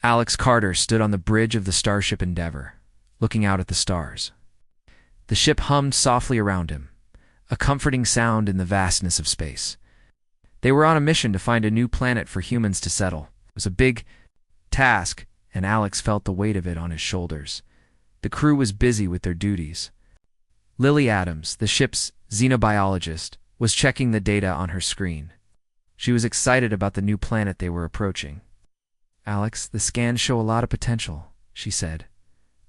Alex Carter stood on the bridge of the Starship Endeavour, looking out at the stars. The ship hummed softly around him, a comforting sound in the vastness of space. They were on a mission to find a new planet for humans to settle. It was a big task, and Alex felt the weight of it on his shoulders. The crew was busy with their duties. Lily Adams, the ship's xenobiologist, was checking the data on her screen. She was excited about the new planet they were approaching. "Alex, the scans show a lot of potential," she said,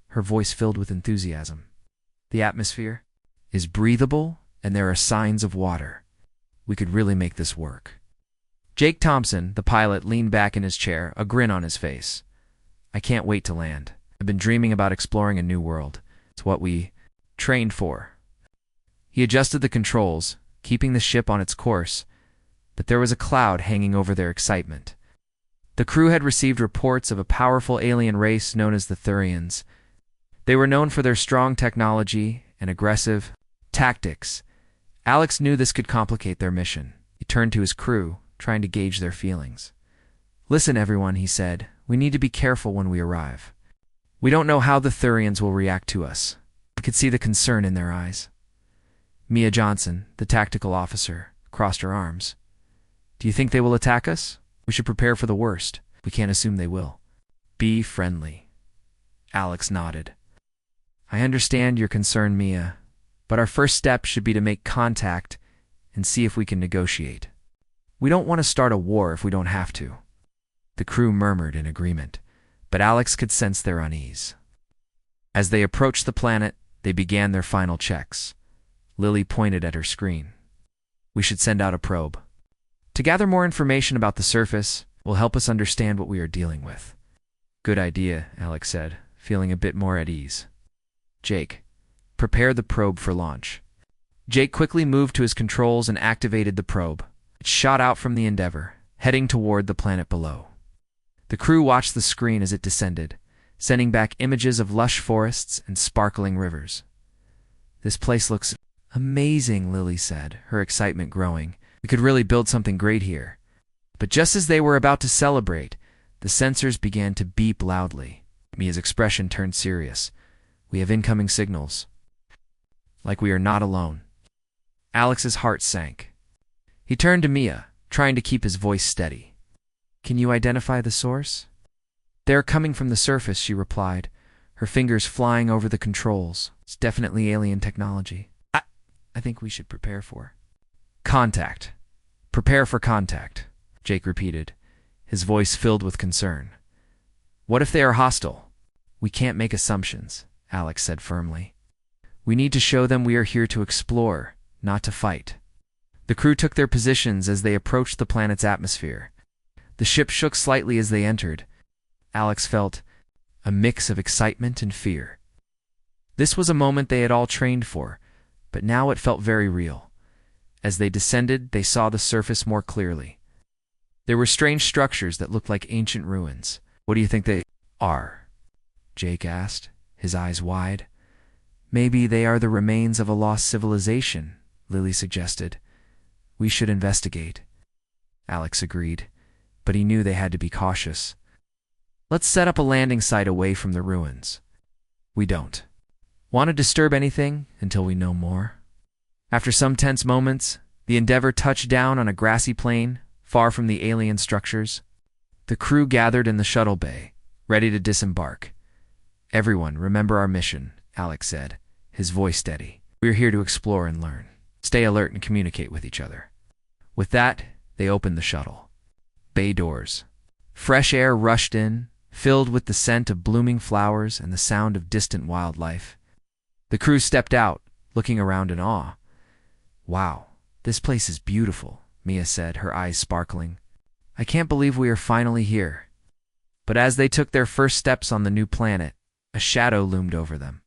her voice filled with enthusiasm. "The atmosphere is breathable, and there are signs of water. We could really make this work." Jake Thompson, the pilot, leaned back in his chair, a grin on his face. "I can't wait to land. I've been dreaming about exploring a new world. It's what we trained for." He adjusted the controls, keeping the ship on its course, but there was a cloud hanging over their excitement. The crew had received reports of a powerful alien race known as the Thurians. They were known for their strong technology and aggressive tactics. Alex knew this could complicate their mission. He turned to his crew, trying to gauge their feelings. "Listen, everyone," he said. "We need to be careful when we arrive. We don't know how the Thurians will react to us." I could see the concern in their eyes. Mia Johnson, the tactical officer, crossed her arms. "Do you think they will attack us? We should prepare for the worst. We can't assume they will." "Be friendly." Alex nodded. "I understand your concern, Mia, but our first step should be to make contact and see if we can negotiate. We don't want to start a war if we don't have to." The crew murmured in agreement, but Alex could sense their unease. As they approached the planet, they began their final checks. Lily pointed at her screen. "We should send out a probe. To gather more information about the surface will help us understand what we are dealing with." "Good idea," Alex said, feeling a bit more at ease. "Jake, prepare the probe for launch." Jake quickly moved to his controls and activated the probe. It shot out from the Endeavour, heading toward the planet below. The crew watched the screen as it descended, sending back images of lush forests and sparkling rivers. "This place looks amazing," Lily said, her excitement growing. "We could really build something great here." But just as they were about to celebrate, the sensors began to beep loudly. Mia's expression turned serious. "We have incoming signals. Like we are not alone." Alex's heart sank. He turned to Mia, trying to keep his voice steady. "Can you identify the source?" "They are coming from the surface," she replied, her fingers flying over the controls. "It's definitely alien technology. I think we should prepare for contact." "Prepare for contact," Jake repeated, his voice filled with concern. "What if they are hostile?" "We can't make assumptions," Alex said firmly. "We need to show them we are here to explore, not to fight." The crew took their positions as they approached the planet's atmosphere. The ship shook slightly as they entered. Alex felt a mix of excitement and fear. This was a moment they had all trained for, but now it felt very real. As they descended, they saw the surface more clearly. There were strange structures that looked like ancient ruins. "What do you think they are?" Jake asked, his eyes wide. "Maybe they are the remains of a lost civilization," Lily suggested. "We should investigate." Alex agreed, but he knew they had to be cautious. "Let's set up a landing site away from the ruins." "We don't want to disturb anything until we know more." After some tense moments, the Endeavour touched down on a grassy plain, far from the alien structures. The crew gathered in the shuttle bay, ready to disembark. "Everyone, remember our mission," Alex said, his voice steady. "We're here to explore and learn. Stay alert and communicate with each other." With that, they opened the shuttle. Bay doors. Fresh air rushed in, filled with the scent of blooming flowers and the sound of distant wildlife. The crew stepped out, looking around in awe. "Wow, this place is beautiful," Mia said, her eyes sparkling. "I can't believe we are finally here." But as they took their first steps on the new planet, a shadow loomed over them.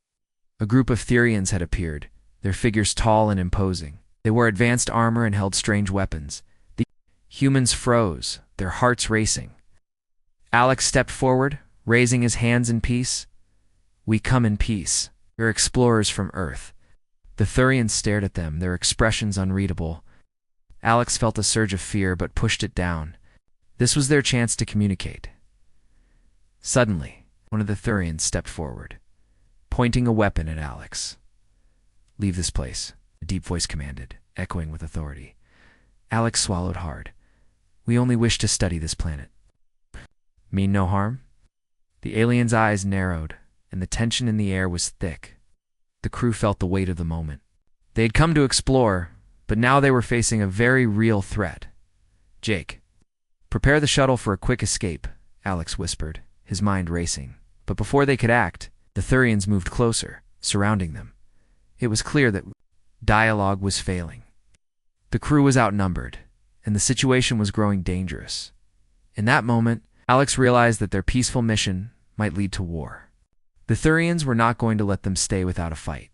A group of Thurians had appeared, their figures tall and imposing. They wore advanced armor and held strange weapons. The humans froze, their hearts racing. Alex stepped forward, raising his hands in peace. "We come in peace. We're explorers from Earth." The Thurians stared at them, their expressions unreadable. Alex felt a surge of fear but pushed it down. This was their chance to communicate. Suddenly, one of the Thurians stepped forward, pointing a weapon at Alex. "Leave this place," a deep voice commanded, echoing with authority. Alex swallowed hard. "We only wish to study this planet." "Mean no harm?" The alien's eyes narrowed, and the tension in the air was thick. The crew felt the weight of the moment. They had come to explore, but now they were facing a very real threat. "Jake, prepare the shuttle for a quick escape," Alex whispered, his mind racing. But before they could act, the Thurians moved closer, surrounding them. It was clear that dialogue was failing. The crew was outnumbered, and the situation was growing dangerous. In that moment, Alex realized that their peaceful mission might lead to war. The Thurians were not going to let them stay without a fight.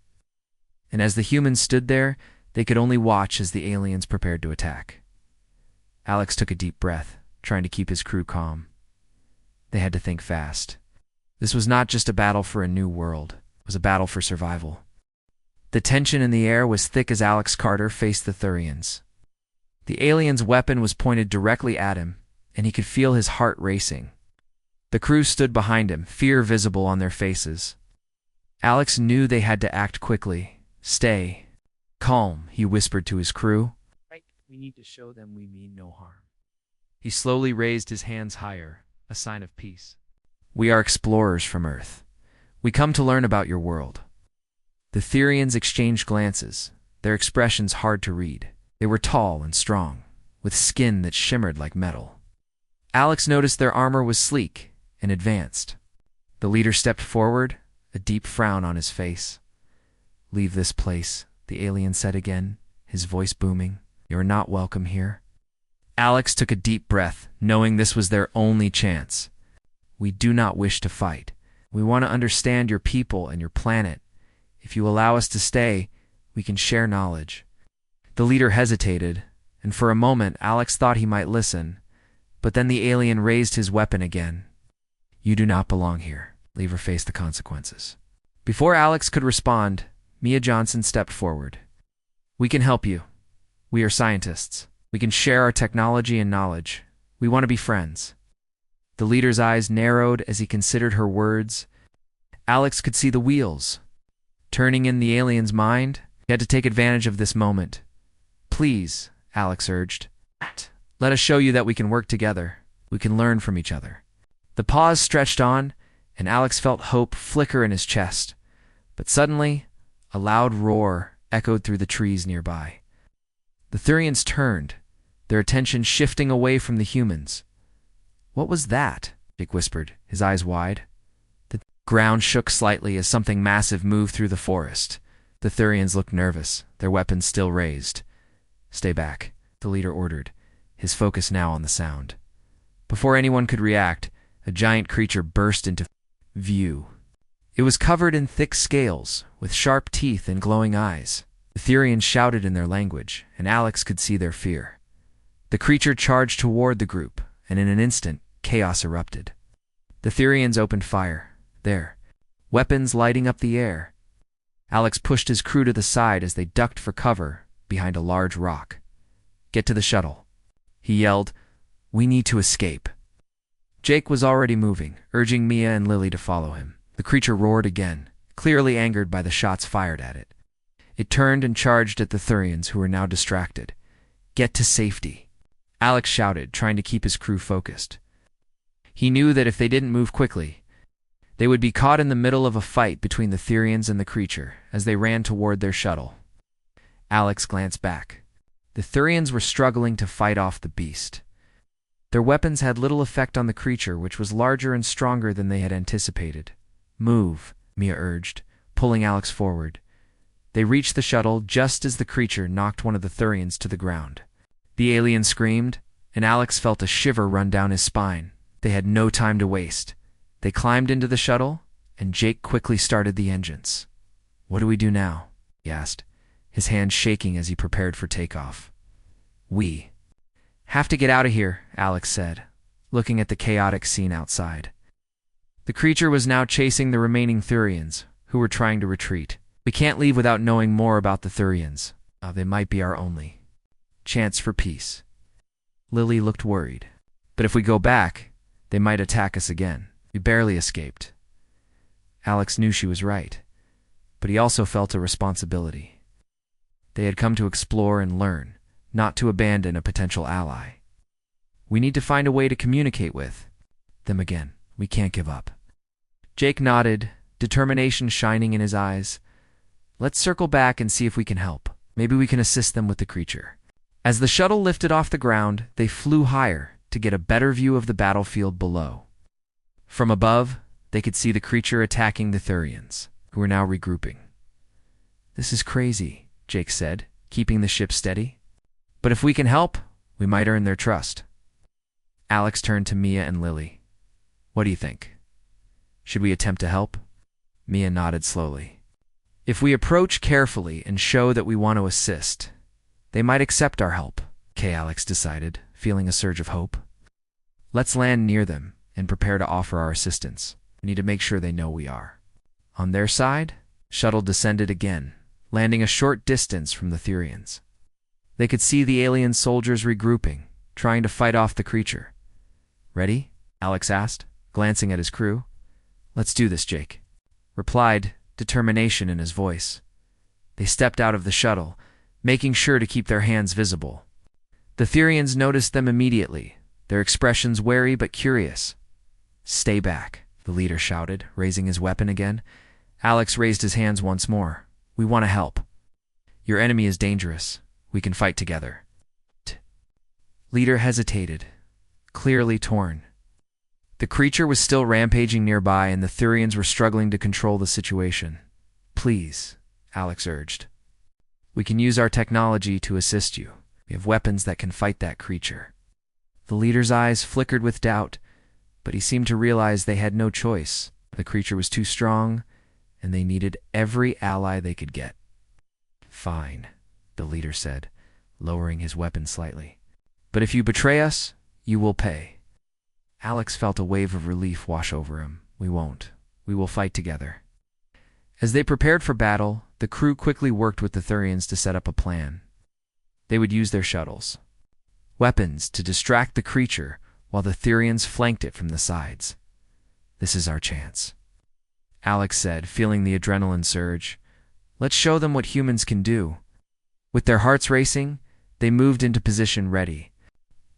And as the humans stood there, they could only watch as the aliens prepared to attack. Alex took a deep breath, trying to keep his crew calm. They had to think fast. This was not just a battle for a new world. It was a battle for survival. The tension in the air was thick as Alex Carter faced the Thurians. The alien's weapon was pointed directly at him, and he could feel his heart racing. The crew stood behind him, fear visible on their faces. Alex knew they had to act quickly. "Stay calm," he whispered to his crew. "Right, we need to show them we mean no harm." He slowly raised his hands higher, a sign of peace. "We are explorers from Earth. We come to learn about your world." The Thurians exchanged glances, their expressions hard to read. They were tall and strong, with skin that shimmered like metal. Alex noticed their armor was sleek and advanced. The leader stepped forward, a deep frown on his face. "Leave this place," the alien said again, his voice booming. "You are not welcome here." Alex took a deep breath, knowing this was their only chance. "We do not wish to fight. We want to understand your people and your planet. If you allow us to stay, we can share knowledge." The leader hesitated, and for a moment Alex thought he might listen, but then the alien raised his weapon again. "You do not belong here. Leave or face the consequences." Before Alex could respond, Mia Johnson stepped forward. "We can help you. We are scientists. We can share our technology and knowledge. We want to be friends." The leader's eyes narrowed as he considered her words. Alex could see the wheels turning in the alien's mind. He had to take advantage of this moment. "Please," Alex urged. "Let us show you that we can work together. We can learn from each other." The pause stretched on, and Alex felt hope flicker in his chest. But suddenly, a loud roar echoed through the trees nearby. The Thurians turned, their attention shifting away from the humans. "What was that?" Jake whispered, his eyes wide. The ground shook slightly as something massive moved through the forest. The Thurians looked nervous, their weapons still raised. "Stay back," the leader ordered, his focus now on the sound. Before anyone could react, a giant creature burst into view. It was covered in thick scales, with sharp teeth and glowing eyes. The Thurians shouted in their language, and Alex could see their fear. The creature charged toward the group, and in an instant, chaos erupted. The Thurians opened fire, weapons lighting up the air. Alex pushed his crew to the side as they ducked for cover behind a large rock. "Get to the shuttle," he yelled. "We need to escape." Jake was already moving, urging Mia and Lily to follow him. The creature roared again, clearly angered by the shots fired at it. It turned and charged at the Thurians, who were now distracted. "Get to safety," Alex shouted, trying to keep his crew focused. He knew that if they didn't move quickly, they would be caught in the middle of a fight between the Thurians and the creature as they ran toward their shuttle. Alex glanced back. The Thurians were struggling to fight off the beast. Their weapons had little effect on the creature, which was larger and stronger than they had anticipated. "Move," Mia urged, pulling Alex forward. They reached the shuttle just as the creature knocked one of the Thurians to the ground. The alien screamed, and Alex felt a shiver run down his spine. They had no time to waste. They climbed into the shuttle, and Jake quickly started the engines. "What do we do now?" he asked, his hands shaking as he prepared for takeoff. "We have to get out of here," Alex said, looking at the chaotic scene outside. The creature was now chasing the remaining Thurians, who were trying to retreat. "We can't leave without knowing more about the Thurians. They might be our only chance for peace." Lily looked worried. "But if we go back, they might attack us again." We barely escaped. Alex knew she was right, but he also felt a responsibility. They had come to explore and learn, not to abandon a potential ally. We need to find a way to communicate with them again. We can't give up. Jake nodded, determination shining in his eyes. Let's circle back and see if we can help. Maybe we can assist them with the creature. As the shuttle lifted off the ground, they flew higher to get a better view of the battlefield below. From above, they could see the creature attacking the Thurians, who were now regrouping. This is crazy, Jake said, keeping the ship steady. But if we can help, we might earn their trust. Alex turned to Mia and Lily. What do you think? Should we attempt to help? Mia nodded slowly. If we approach carefully and show that we want to assist, they might accept our help, Alex decided, feeling a surge of hope. Let's land near them and prepare to offer our assistance. We need to make sure they know we are. On their side, shuttle descended again, landing a short distance from the Thurians. They could see the alien soldiers regrouping, trying to fight off the creature. Ready? Alex asked, glancing at his crew. Let's do this, Jake replied, determination in his voice. They stepped out of the shuttle, making sure to keep their hands visible. The Thurians noticed them immediately, their expressions wary but curious. Stay back, the leader shouted, raising his weapon again. Alex raised his hands once more. We want to help. Your enemy is dangerous. We can fight together. Leader hesitated, clearly torn. The creature was still rampaging nearby, and the Thurians were struggling to control the situation. Please, Alex urged. We can use our technology to assist you. We have weapons that can fight that creature. The leader's eyes flickered with doubt, but he seemed to realize they had no choice. The creature was too strong, and they needed every ally they could get. Fine, the leader said, lowering his weapon slightly. But if you betray us, you will pay. Alex felt a wave of relief wash over him. We won't. We will fight together. As they prepared for battle, the crew quickly worked with the Thurians to set up a plan. They would use their shuttles, weapons to distract the creature while the Thurians flanked it from the sides. This is our chance, Alex said, feeling the adrenaline surge. Let's show them what humans can do. With their hearts racing, they moved into position ready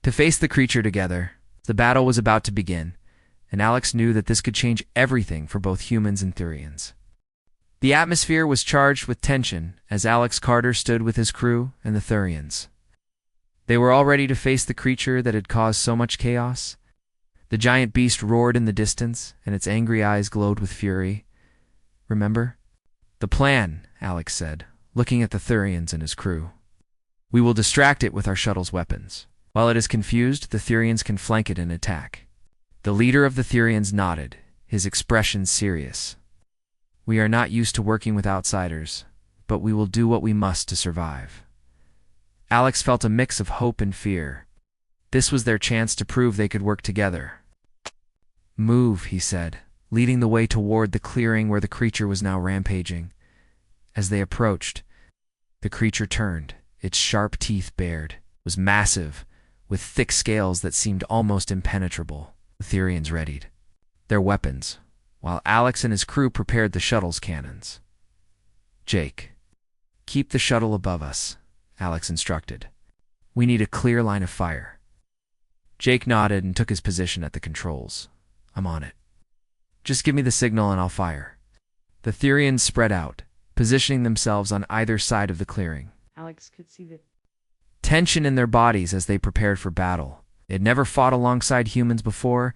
to face the creature together. The battle was about to begin, and Alex knew that this could change everything for both humans and Thurians. The atmosphere was charged with tension as Alex Carter stood with his crew and the Thurians. They were all ready to face the creature that had caused so much chaos. The giant beast roared in the distance, and its angry eyes glowed with fury. Remember? The plan, Alex said, looking at the Thurians and his crew. We will distract it with our shuttle's weapons. While it is confused, the Thurians can flank it and attack. The leader of the Thurians nodded, his expression serious. We are not used to working with outsiders, but we will do what we must to survive. Alex felt a mix of hope and fear. This was their chance to prove they could work together. Move, he said, leading the way toward the clearing where the creature was now rampaging. As they approached, the creature turned, its sharp teeth bared. It was massive, with thick scales that seemed almost impenetrable. The Thurians readied their weapons, while Alex and his crew prepared the shuttle's cannons. Jake, keep the shuttle above us, Alex instructed. We need a clear line of fire. Jake nodded and took his position at the controls. I'm on it. Just give me the signal and I'll fire. The Thurians spread out, positioning themselves on either side of the clearing. Alex could see the tension in their bodies as they prepared for battle. They had never fought alongside humans before,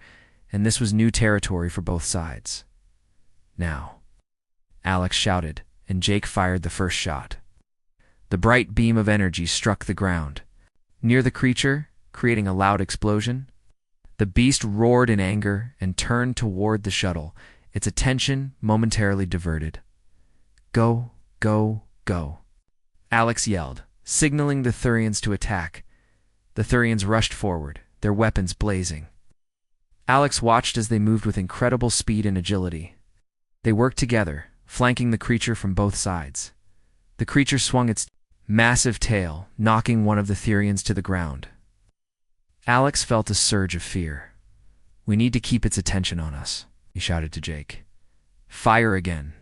and this was new territory for both sides. Now, Alex shouted, and Jake fired the first shot. The bright beam of energy struck the ground, near the creature, creating a loud explosion. The beast roared in anger and turned toward the shuttle, its attention momentarily diverted. Go, go, go, Alex yelled, signaling the Thurians to attack. The Thurians rushed forward, their weapons blazing. Alex watched as they moved with incredible speed and agility. They worked together, flanking the creature from both sides. The creature swung its massive tail, knocking one of the Thurians to the ground. Alex felt a surge of fear. We need to keep its attention on us, he shouted to Jake. Fire again.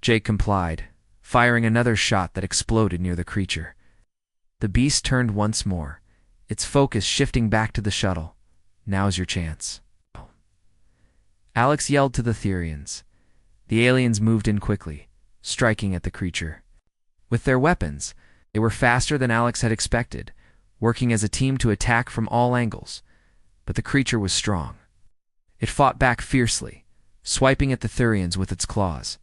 Jake complied, firing another shot that exploded near the creature. The beast turned once more, its focus shifting back to the shuttle. Now's your chance. Alex yelled to the Therians. The aliens moved in quickly, striking at the creature. With their weapons, they were faster than Alex had expected, working as a team to attack from all angles. But the creature was strong. It fought back fiercely, swiping at the Therians with its claws.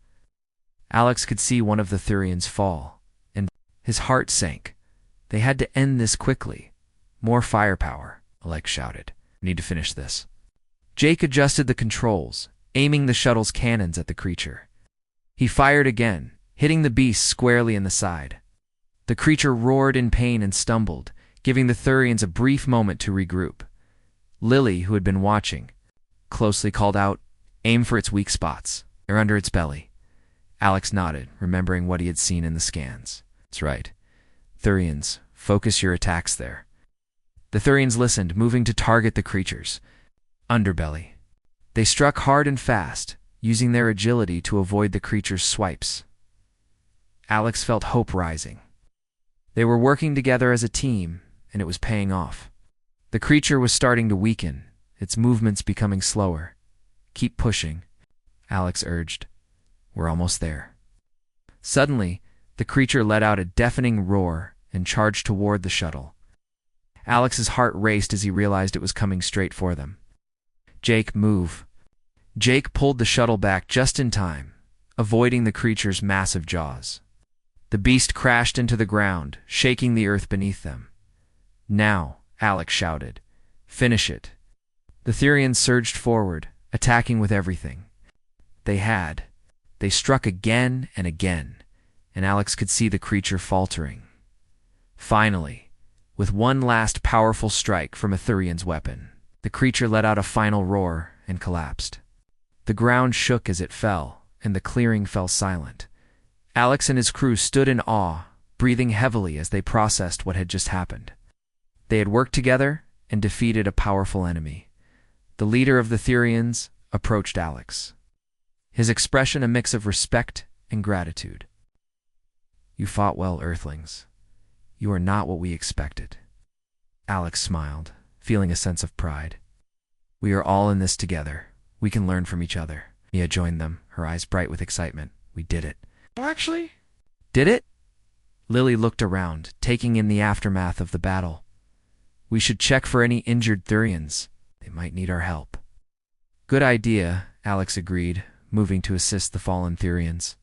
Alex could see one of the Therians fall, and his heart sank. They had to end this quickly. More firepower, Alex shouted. We need to finish this. Jake adjusted the controls, aiming the shuttle's cannons at the creature. He fired again, hitting the beast squarely in the side. The creature roared in pain and stumbled, giving the Therians a brief moment to regroup. Lily, who had been watching, closely called out, "Aim for its weak spots. They're under its belly." Alex nodded, remembering what he had seen in the scans. That's right. Therians, focus your attacks there. The Therians listened, moving to target the creature's underbelly. They struck hard and fast, using their agility to avoid the creature's swipes. Alex felt hope rising. They were working together as a team, and it was paying off. The creature was starting to weaken, its movements becoming slower. Keep pushing, Alex urged. We're almost there. Suddenly, the creature let out a deafening roar and charged toward the shuttle. Alex's heart raced as he realized it was coming straight for them. Jake, move. Jake pulled the shuttle back just in time, avoiding the creature's massive jaws. The beast crashed into the ground, shaking the earth beneath them. Now, Alex shouted. Finish it. The Therians surged forward, attacking with everything they had. They struck again and again, and Alex could see the creature faltering. Finally, with one last powerful strike from a Therian's weapon, the creature let out a final roar and collapsed. The ground shook as it fell, and the clearing fell silent. Alex and his crew stood in awe, breathing heavily as they processed what had just happened. They had worked together and defeated a powerful enemy. The leader of the Therians approached Alex, his expression a mix of respect and gratitude. You fought well, Earthlings. You are not what we expected. Alex smiled, feeling a sense of pride. We are all in this together. We can learn from each other. Mia joined them, her eyes bright with excitement. We did it. Actually? Did it? Lily looked around, taking in the aftermath of the battle. We should check for any injured Therians. They might need our help. Good idea, Alex agreed, moving to assist the fallen Therians.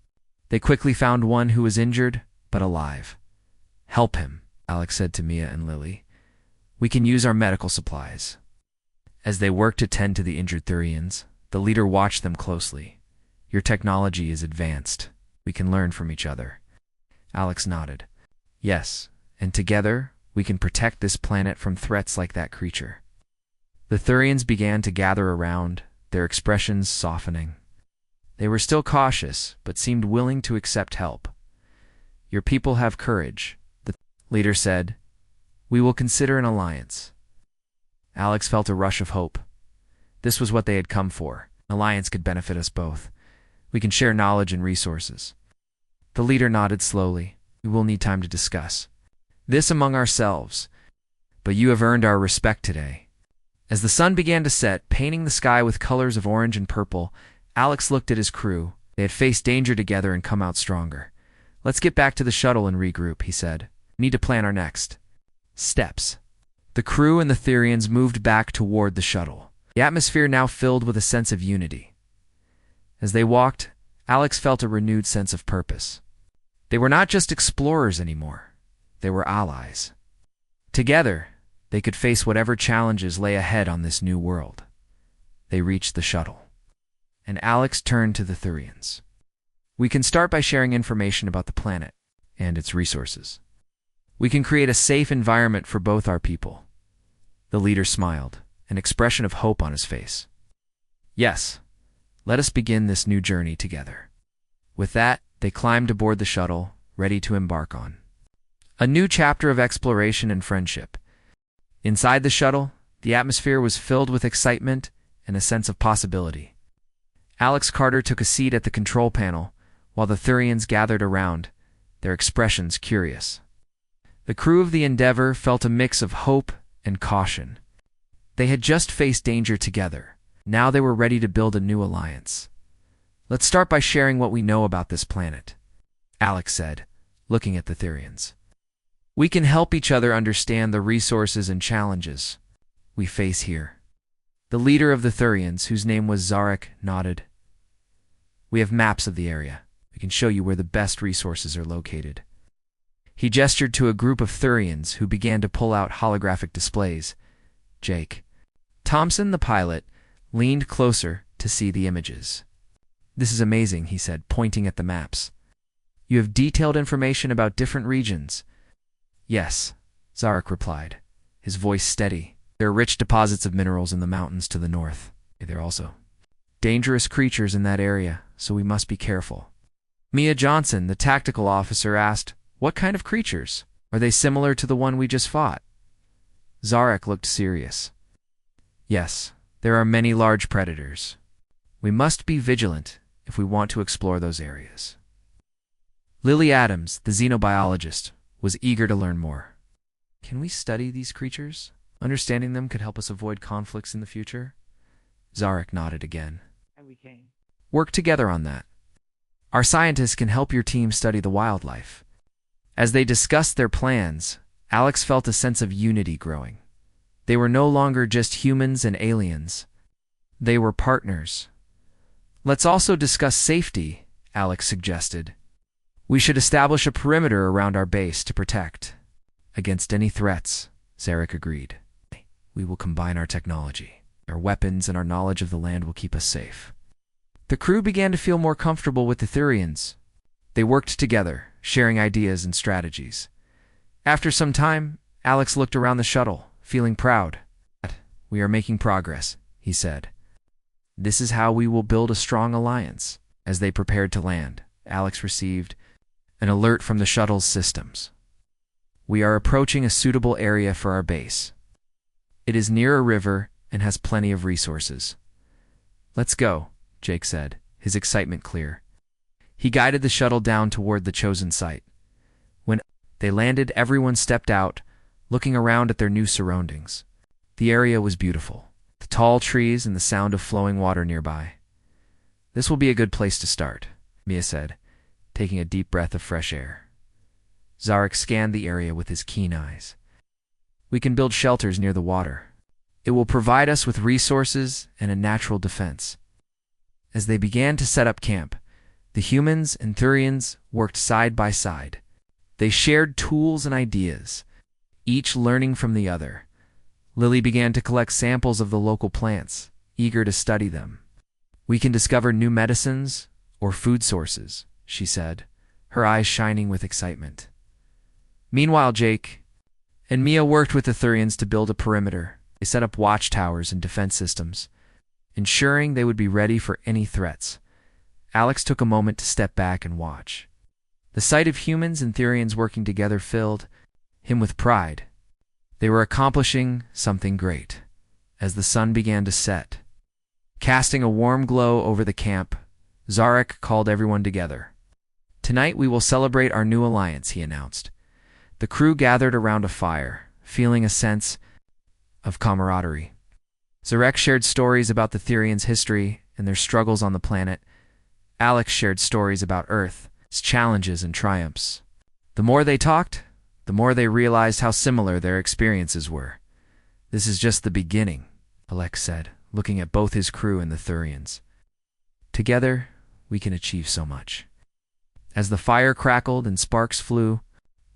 They quickly found one who was injured, but alive. Help him, Alex said to Mia and Lily. We can use our medical supplies. As they worked to tend to the injured Therians, the leader watched them closely. Your technology is advanced. We can learn from each other. Alex nodded. Yes, and together, we can protect this planet from threats like that creature. The Therians began to gather around, their expressions softening. They were still cautious, but seemed willing to accept help. Your people have courage, the leader said. We will consider an alliance. Alex felt a rush of hope. This was what they had come for. An alliance could benefit us both. We can share knowledge and resources. The leader nodded slowly. We will need time to discuss this among ourselves, but you have earned our respect today. As the sun began to set, painting the sky with colors of orange and purple, Alex looked at his crew. They had faced danger together and come out stronger. Let's get back to the shuttle and regroup, he said. We need to plan our next steps. The crew and the Therians moved back toward the shuttle, the atmosphere now filled with a sense of unity. As they walked, Alex felt a renewed sense of purpose. They were not just explorers anymore. They were allies. Together, they could face whatever challenges lay ahead on this new world. They reached the shuttle, and Alex turned to the Therians. We can start by sharing information about the planet and its resources. We can create a safe environment for both our people. The leader smiled, an expression of hope on his face. Yes, let us begin this new journey together. With that, they climbed aboard the shuttle, ready to embark on a new chapter of exploration and friendship. Inside the shuttle, the atmosphere was filled with excitement and a sense of possibility. Alex Carter took a seat at the control panel, while the Thurians gathered around, their expressions curious. The crew of the Endeavor felt a mix of hope and caution. They had just faced danger together. Now they were ready to build a new alliance. "Let's start by sharing what we know about this planet," Alex said, looking at the Thurians. "We can help each other understand the resources and challenges we face here." The leader of the Thurians, whose name was Zarek, nodded. "We have maps of the area. We can show you where the best resources are located." He gestured to a group of Thurians who began to pull out holographic displays. Jake Thompson, the pilot, leaned closer to see the images. "This is amazing," he said, pointing at the maps. "You have detailed information about different regions." "Yes," Zarek replied, his voice steady. "There are rich deposits of minerals in the mountains to the north. There are also dangerous creatures in that area, so we must be careful." Mia Johnson, the tactical officer, asked, "What kind of creatures? Are they similar to the one we just fought?" Zarek looked serious. "Yes, there are many large predators. We must be vigilant if we want to explore those areas." Lily Adams, the xenobiologist, was eager to learn more. "Can we study these creatures? Understanding them could help us avoid conflicts in the future." Zarek nodded again. "Work together on that. Our scientists can help your team study the wildlife." As they discussed their plans, Alex felt a sense of unity growing. They were no longer just humans and aliens. They were partners. "Let's also discuss safety," Alex suggested. "We should establish a perimeter around our base to protect against any threats," Zarek agreed. "We will combine our technology. Our weapons and our knowledge of the land will keep us safe." The crew began to feel more comfortable with the Thurians. They worked together, sharing ideas and strategies. After some time, Alex looked around the shuttle, feeling proud. "We are making progress," he said. "This is how we will build a strong alliance." As they prepared to land, Alex received an alert from the shuttle's systems. "We are approaching a suitable area for our base. It is near a river and has plenty of resources." "Let's go," Jake said, his excitement clear. He guided the shuttle down toward the chosen site. When they landed, everyone stepped out, looking around at their new surroundings. The area was beautiful, the tall trees and the sound of flowing water nearby. "This will be a good place to start," Mia said, taking a deep breath of fresh air. Zarek scanned the area with his keen eyes. "We can build shelters near the water. It will provide us with resources and a natural defense." As they began to set up camp, the humans and Thurians worked side by side. They shared tools and ideas, each learning from the other. Lily began to collect samples of the local plants, eager to study them. "We can discover new medicines or food sources," she said, her eyes shining with excitement. Meanwhile, Jake and Mia worked with the Thurians to build a perimeter. They set up watchtowers and defense systems, ensuring they would be ready for any threats. Alex took a moment to step back and watch. The sight of humans and Thurians working together filled him with pride. They were accomplishing something great. As the sun began to set, casting a warm glow over the camp, Zarek called everyone together. "Tonight we will celebrate our new alliance," he announced. The crew gathered around a fire, feeling a sense of camaraderie. Zarek shared stories about the Thurians' history and their struggles on the planet. Alex shared stories about Earth, its challenges and triumphs. The more they talked, the more they realized how similar their experiences were. "This is just the beginning," Alex said, looking at both his crew and the Thurians. "Together, we can achieve so much." As the fire crackled and sparks flew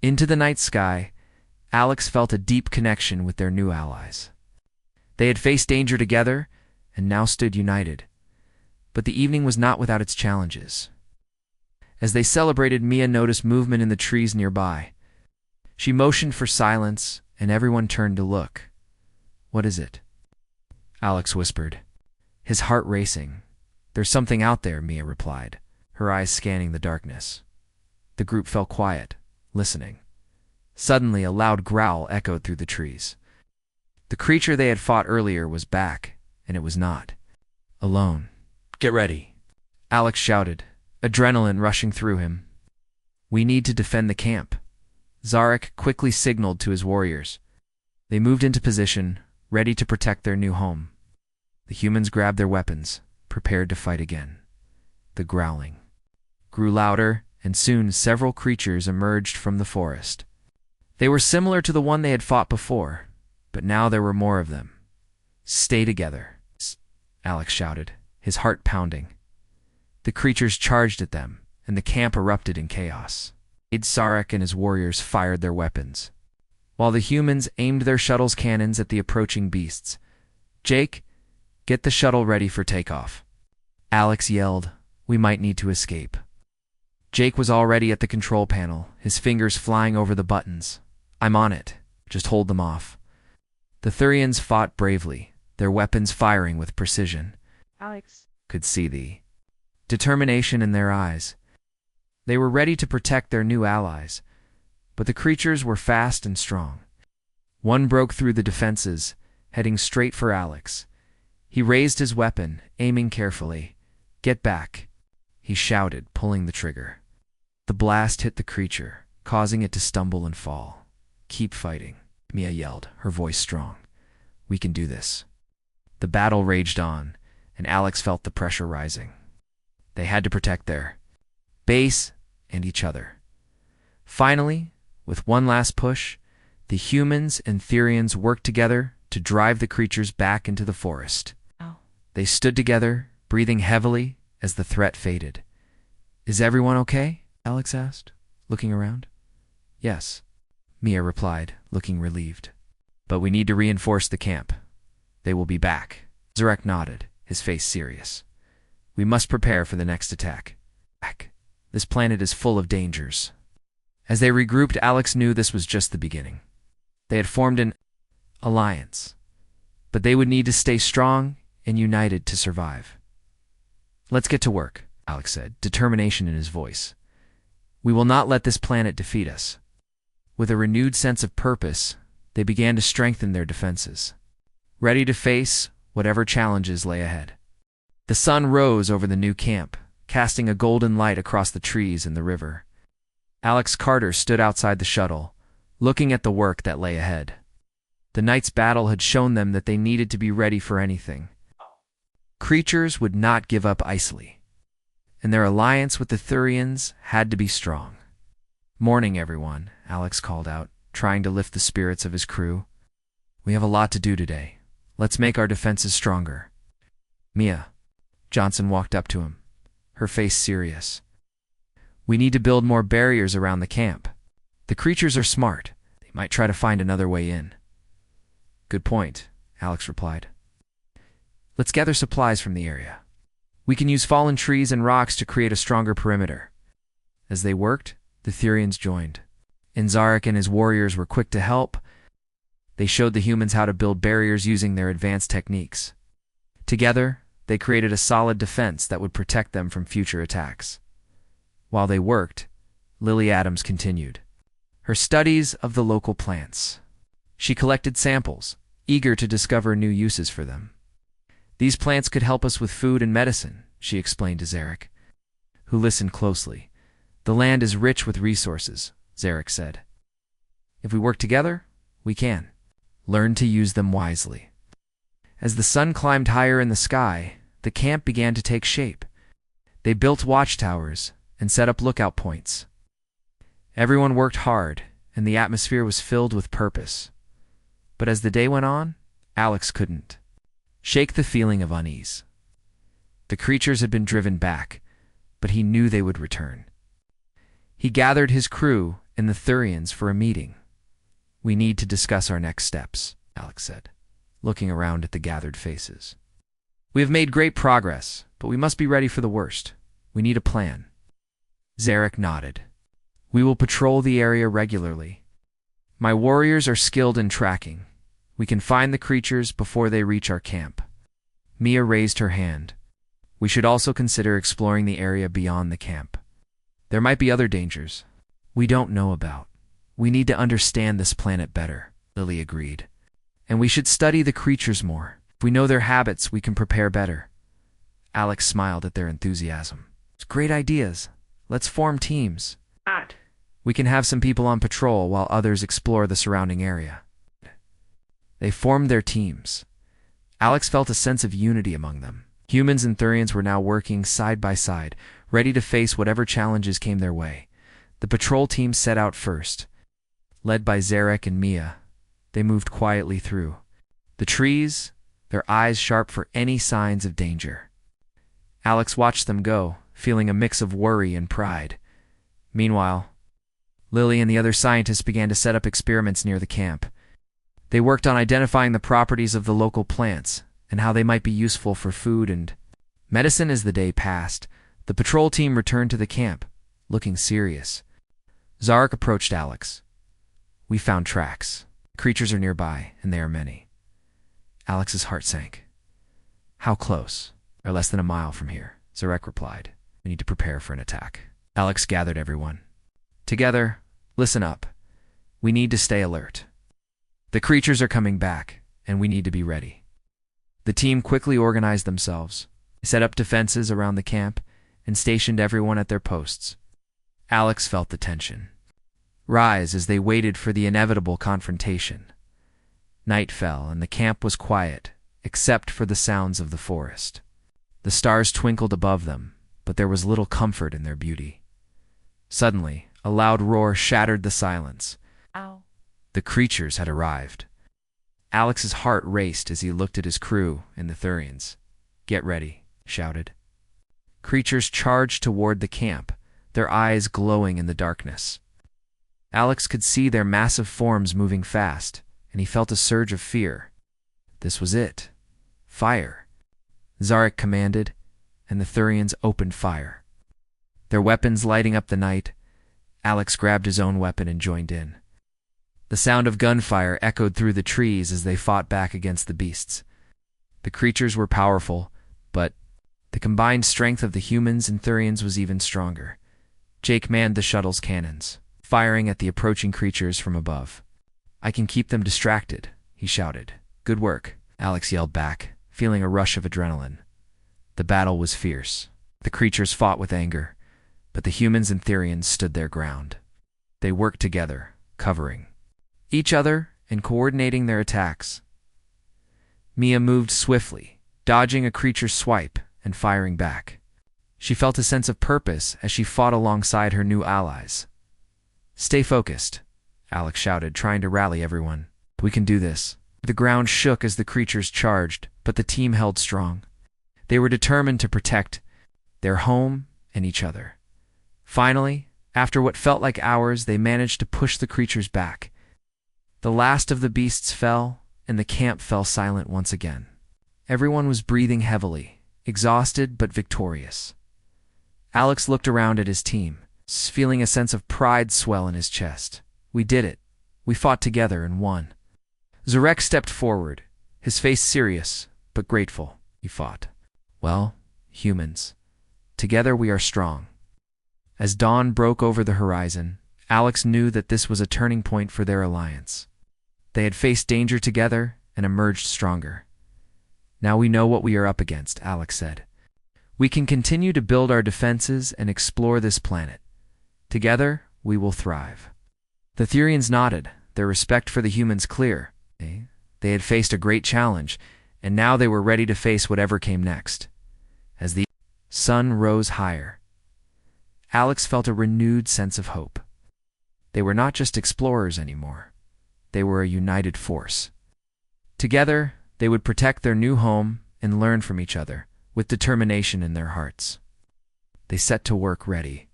into the night sky, Alex felt a deep connection with their new allies. They had faced danger together and now stood united. But the evening was not without its challenges. As they celebrated, Mia noticed movement in the trees nearby. She motioned for silence, and everyone turned to look. "What is it?" Alex whispered, his heart racing. "There's something out there," Mia replied, her eyes scanning the darkness. The group fell quiet, listening. Suddenly, a loud growl echoed through the trees. The creature they had fought earlier was back, and it was not Alone. Get ready, Alex shouted, adrenaline rushing through him. We need to defend the camp. Zarek quickly signaled to his warriors. They moved into position, ready to protect their new home. The humans grabbed their weapons, prepared to fight again. The growling grew louder, and soon several creatures emerged from the forest. They were similar to the one they had fought before, but now there were more of them. Stay together, Alex shouted, his heart pounding. The creatures charged at them, and the camp erupted in chaos. Zarek and his warriors fired their weapons, while the humans aimed their shuttle's cannons at the approaching beasts. Jake, get the shuttle ready for takeoff. Alex yelled, we might need to escape. Jake was already at the control panel, his fingers flying over the buttons. I'm on it. Just hold them off. The Thurians fought bravely, their weapons firing with precision. Alex could see the determination in their eyes. They were ready to protect their new allies, but the creatures were fast and strong. One broke through the defenses, heading straight for Alex. He raised his weapon, aiming carefully. Get back, he shouted, pulling the trigger. The blast hit the creature, causing it to stumble and fall. Keep fighting, Mia yelled, her voice strong. We can do this. The battle raged on, and Alex felt the pressure rising. They had to protect their base and each other. Finally, with one last push, the humans and Thurians worked together to drive the creatures back into the forest. They stood together, breathing heavily as the threat faded. Is everyone okay? Alex asked, looking around. Yes, Mia replied, looking relieved. But we need to reinforce the camp. They will be back. Zarek nodded, his face serious. We must prepare for the next attack. This planet is full of dangers. As they regrouped, Alex knew this was just the beginning. They had formed an alliance, but they would need to stay strong and united to survive. Let's get to work, Alex said, determination in his voice. We will not let this planet defeat us. With a renewed sense of purpose, they began to strengthen their defenses, ready to face whatever challenges lay ahead. The sun rose over the new camp, casting a golden light across the trees and the river. Alex Carter stood outside the shuttle, looking at the work that lay ahead. The night's battle had shown them that they needed to be ready for anything. Creatures would not give up easily, and their alliance with the Thurians had to be strong. Morning, everyone, Alex called out, trying to lift the spirits of his crew. We have a lot to do today. Let's make our defenses stronger. Mia. Johnson walked up to him, her face serious. We need to build more barriers around the camp. The creatures are smart. They might try to find another way in. Good point, Alex replied. Let's gather supplies from the area. We can use fallen trees and rocks to create a stronger perimeter. As they worked, the Thurians joined. And Zarek and his warriors were quick to help. They showed the humans how to build barriers using their advanced techniques. Together, they created a solid defense that would protect them from future attacks. While they worked, Lily Adams continued her studies of the local plants. She collected samples, eager to discover new uses for them. These plants could help us with food and medicine, she explained to Zarek, who listened closely. The land is rich with resources, Zarek said. If we work together, we can learn to use them wisely. As the sun climbed higher in the sky, the camp began to take shape. They built watchtowers and set up lookout points. Everyone worked hard, and the atmosphere was filled with purpose. But as the day went on, Alex couldn't shake the feeling of unease. The creatures had been driven back, but he knew they would return. He gathered his crew and the Thurians for a meeting. We need to discuss our next steps, Alex said, looking around at the gathered faces. We have made great progress, but we must be ready for the worst. We need a plan. Zarek nodded. We will patrol the area regularly. My warriors are skilled in tracking. We can find the creatures before they reach our camp. Mia raised her hand. We should also consider exploring the area beyond the camp. There might be other dangers we don't know about. We need to understand this planet better, Lily agreed. And we should study the creatures more. If we know their habits, we can prepare better. Alex smiled at their enthusiasm. It's great ideas. Let's form teams. We can have some people on patrol while others explore the surrounding area. They formed their teams. Alex felt a sense of unity among them. Humans and Thurians were now working side by side, ready to face whatever challenges came their way. The patrol team set out first. Led by Zarek and Mia, they moved quietly through the trees, their eyes sharp for any signs of danger. Alex watched them go, feeling a mix of worry and pride. Meanwhile, Lily and the other scientists began to set up experiments near the camp. They worked on identifying the properties of the local plants and how they might be useful for food and medicine. As the day passed, the patrol team returned to the camp, looking serious. Zarek approached Alex. We found tracks. Creatures are nearby, and they are many. Alex's heart sank. How close? They're less than a mile from here, Zarek replied. We need to prepare for an attack. Alex gathered everyone. Together, listen up. We need to stay alert. The creatures are coming back, and we need to be ready. The team quickly organized themselves, set up defenses around the camp, and stationed everyone at their posts. Alex felt the tension rise as they waited for the inevitable confrontation. Night fell, and the camp was quiet, except for the sounds of the forest. The stars twinkled above them, but there was little comfort in their beauty. Suddenly, a loud roar shattered the silence. Ow. The creatures had arrived. Alex's heart raced as he looked at his crew and the Thurians. Get ready, shouted. Creatures charged toward the camp, their eyes glowing in the darkness. Alex could see their massive forms moving fast, and he felt a surge of fear. This was it. Fire. Zarek commanded, and the Thurians opened fire. Their weapons lighting up the night, Alex grabbed his own weapon and joined in. The sound of gunfire echoed through the trees as they fought back against the beasts. The creatures were powerful, but the combined strength of the humans and Thurians was even stronger. Jake manned the shuttle's cannons, firing at the approaching creatures from above. I can keep them distracted, he shouted. Good work, Alex yelled back, feeling a rush of adrenaline. The battle was fierce. The creatures fought with anger, but the humans and Thurians stood their ground. They worked together, covering each other and coordinating their attacks. Mia moved swiftly, dodging a creature's swipe and firing back. She felt a sense of purpose as she fought alongside her new allies. Stay focused, Alex shouted, trying to rally everyone. We can do this. The ground shook as the creatures charged, but the team held strong. They were determined to protect their home and each other. Finally, after what felt like hours, they managed to push the creatures back. The last of the beasts fell, and the camp fell silent once again. Everyone was breathing heavily, exhausted but victorious. Alex looked around at his team, feeling a sense of pride swell in his chest. We did it. We fought together and won. Zarek stepped forward, his face serious but grateful. He fought. Well, humans, together we are strong. As dawn broke over the horizon, Alex knew that this was a turning point for their alliance. They had faced danger together and emerged stronger. Now we know what we are up against, Alex said. We can continue to build our defenses and explore this planet. Together, we will thrive. The Thurians nodded, their respect for the humans clear. They had faced a great challenge, and now they were ready to face whatever came next. As the sun rose higher, Alex felt a renewed sense of hope. They were not just explorers anymore. They were a united force. Together, they would protect their new home and learn from each other, with determination in their hearts. They set to work ready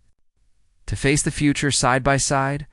to face the future side by side,